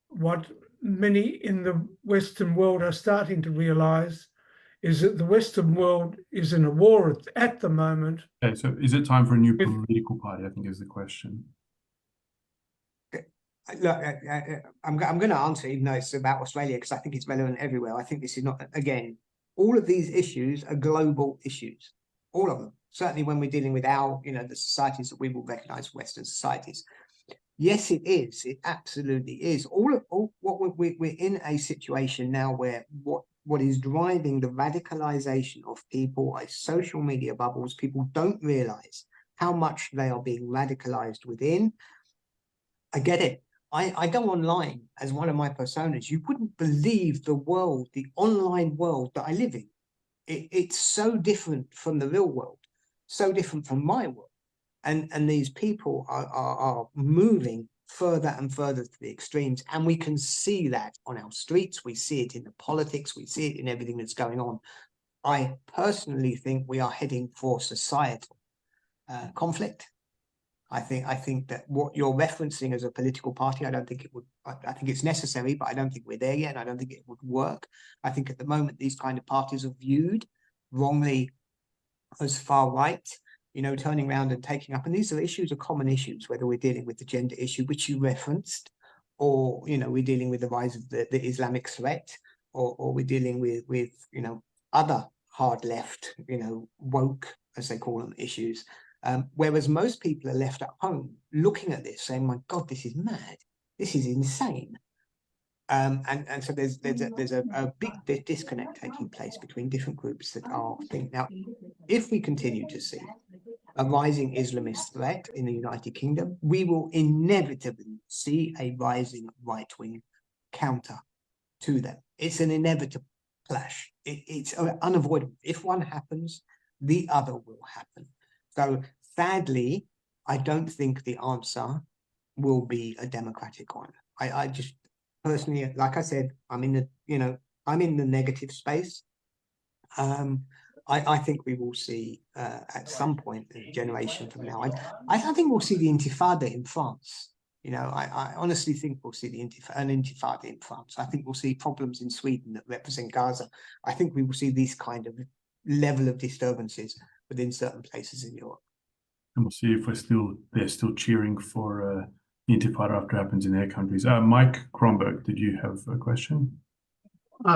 what many in the Western world are starting to realize, is that the Western world is in a war at the moment. Okay, so is it time for a new political party, I think is the question. Look, I'm going to answer, even though it's about Australia, because I think it's relevant everywhere. I think this is not, again, all of these issues are global issues, all of them. Certainly when we're dealing with our, the societies that we will recognize, Western societies. Yes, it is. It absolutely is. What we're in a situation now where what is driving the radicalization of people are social media bubbles. People don't realize how much they are being radicalized within. I get it. I go online as one of my personas. You wouldn't believe the world, the online world that I live in. It's so different from the real world, so different from my world. And these people are moving further and further to the extremes. And we can see that on our streets. We see it in the politics. We see it in everything that's going on. I personally think we are heading for societal conflict. I think that what you're referencing as a political party, I don't think it would. I think it's necessary, but I don't think we're there yet, and I don't think it would work. I think at the moment these kind of parties are viewed wrongly as far right, turning around and taking up. And these are common issues, whether we're dealing with the gender issue, which you referenced, or we're dealing with the rise of the Islamic threat, or we're dealing with other hard left, woke, as they call them, issues. Whereas most people are left at home looking at this saying, my God, this is mad. This is insane. And so there's a big disconnect taking place between different groups that are thinking. Now, if we continue to see a rising Islamist threat in the United Kingdom, we will inevitably see a rising right-wing counter to them. It's an inevitable clash. It's unavoidable. If one happens, the other will happen. So sadly, I don't think the answer will be a democratic one. I just personally, like I said, I'm in the negative space. I think we will see at some point, a generation from now. I think we'll see the Intifada in France. I honestly think we'll see an Intifada in France. I think we'll see problems in Sweden that represent Gaza. I think we will see these kind of level of disturbances within certain places in Europe. And we'll see if they're still cheering for Intifada after it happens in their countries. Mike Kronberg, did you have a question?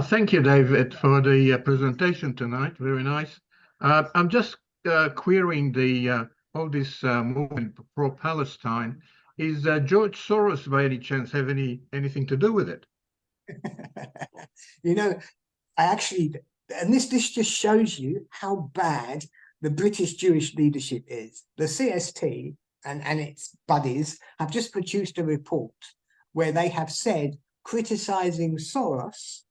Thank you, David, for the presentation tonight. Very nice. I'm just querying all this movement pro-Palestine. Is George Soros, by any chance, have anything to do with it? I actually, and this just shows you how bad the British Jewish leadership is. The CST and its buddies have just produced a report where they have said criticizing Soros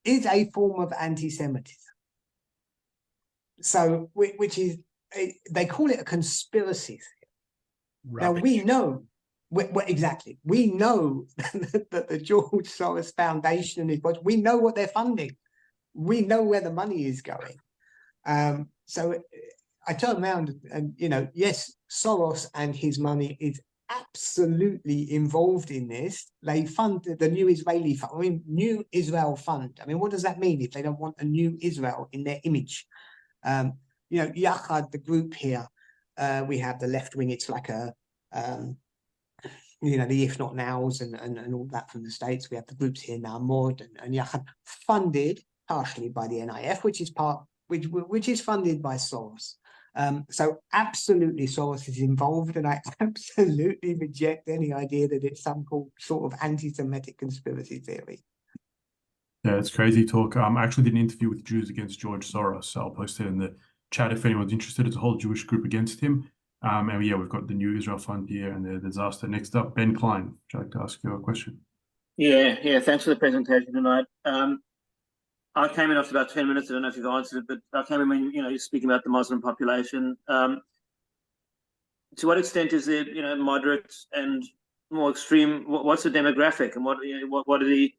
is a form of anti-Semitism. So, which is, they call it a conspiracy theory. Now, we know, exactly, we know that the George Soros Foundation and his budget, we know what they're funding. We know where the money is going. So I turn around and, yes, Soros and his money is absolutely involved in this. They fund the New Israeli Fund, New Israel Fund. What does that mean if they don't want a new Israel in their image? Yachad, the group here, we have the left wing. It's like the If Not Nows and all that from the States. We have the groups here now, Mod and Yachad, funded partially by the NIF, which is part which is funded by Soros. So absolutely Soros is involved, and I absolutely reject any idea that it's some sort of anti-Semitic conspiracy theory. Yeah, it's crazy talk. I actually did an interview with Jews Against George Soros. So I'll post it in the chat if anyone's interested. It's a whole Jewish group against him. And yeah, we've got the New Israel Fund here and the disaster. Next up, Ben Klein. Would you like to ask you a question? Yeah. Thanks for the presentation tonight. I came in after about 10 minutes. I don't know if you've answered it, but I came in when you're speaking about the Muslim population. To what extent is it moderate and more extreme? What's the demographic, and what are the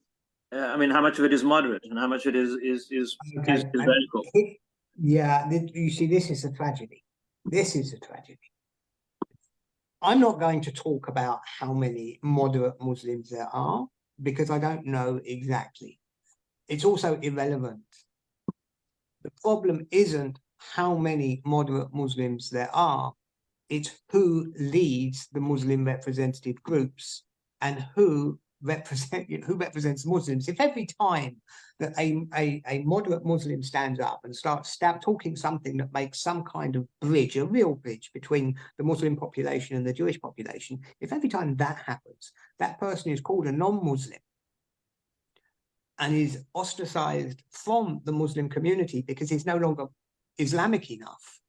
I mean, how much of it is moderate and how much of it is radical? Yeah, you see, this is a tragedy. This is a tragedy. I'm not going to talk about how many moderate Muslims there are because I don't know exactly. It's also irrelevant. The problem isn't how many moderate Muslims there are. It's who leads the Muslim representative groups and who represents Muslims. If every time that a moderate Muslim stands up and starts talking something that makes some kind of bridge, a real bridge between the Muslim population and the Jewish population, if every time that happens, that person is called a non-Muslim and is ostracized from the Muslim community because he's no longer Islamic enough,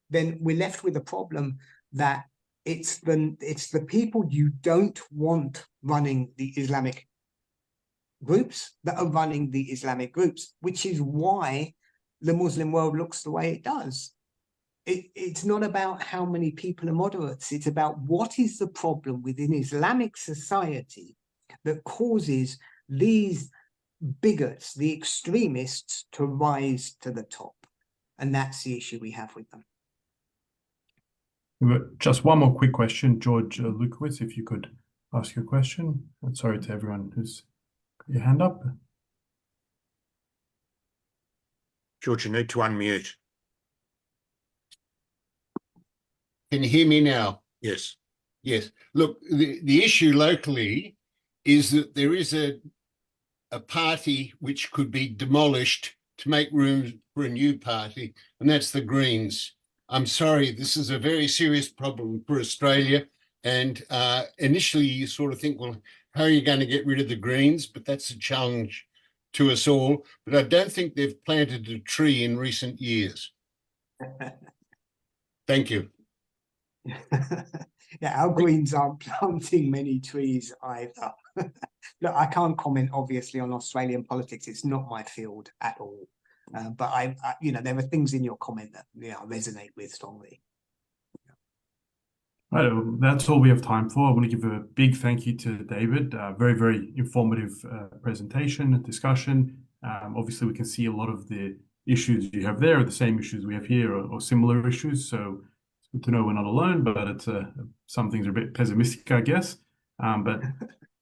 then we're left with a problem that it's the people you don't want running the Islamic groups that are running the Islamic groups, which is why the Muslim world looks the way it does. It's not about how many people are moderates. It's about what is the problem within Islamic society that causes these bigots, the extremists, to rise to the top. And that's the issue we have with them. Just one more quick question, George Lukowitz, if you could ask your question. And sorry to everyone who's got your hand up. George, you need to unmute. Can you hear me now? Yes. Yes. Look, the issue locally is that there is a party which could be demolished to make room for a new party, and that's the Greens. I'm sorry, this is a very serious problem for Australia. And initially you sort of think, well, how are you going to get rid of the Greens? But that's a challenge to us all. But I don't think they've planted a tree in recent years. Thank you. Yeah, our Greens aren't planting many trees either. Look, I can't comment obviously on Australian politics. It's not my field at all. But I there are things in your comment that I resonate with strongly. Right, that's all we have time for. I want to give a big thank you to David. Very, very informative presentation and discussion. Obviously, we can see a lot of the issues you have there are the same issues we have here or similar issues. So it's good to know we're not alone, but it's some things are a bit pessimistic, I guess. But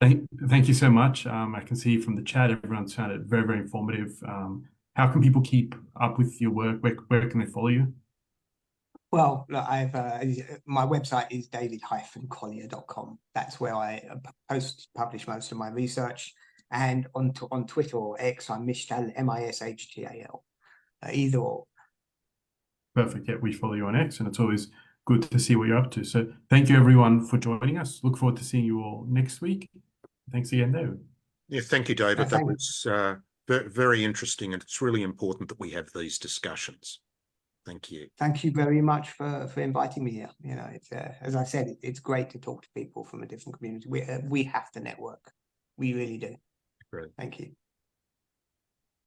thank you so much. I can see from the chat, everyone's found it very, very informative. How can people keep up with your work? Where can they follow you? Well, look, my website is david-collier.com. That's where I publish most of my research. And on Twitter or X, I'm Mishtal, M-I-S-H-T-A-L. Either or. Perfect. Yeah, we follow you on X, and it's always good to see what you're up to. So thank you, everyone, for joining us. Look forward to seeing you all next week. Thanks again, David. Yeah, thank you, David. That was very interesting, and it's really important that we have these discussions. Thank you. Thank you very much for inviting me here. It's as I said, it's great to talk to people from a different community. We have to network. We really do. Great. Thank you.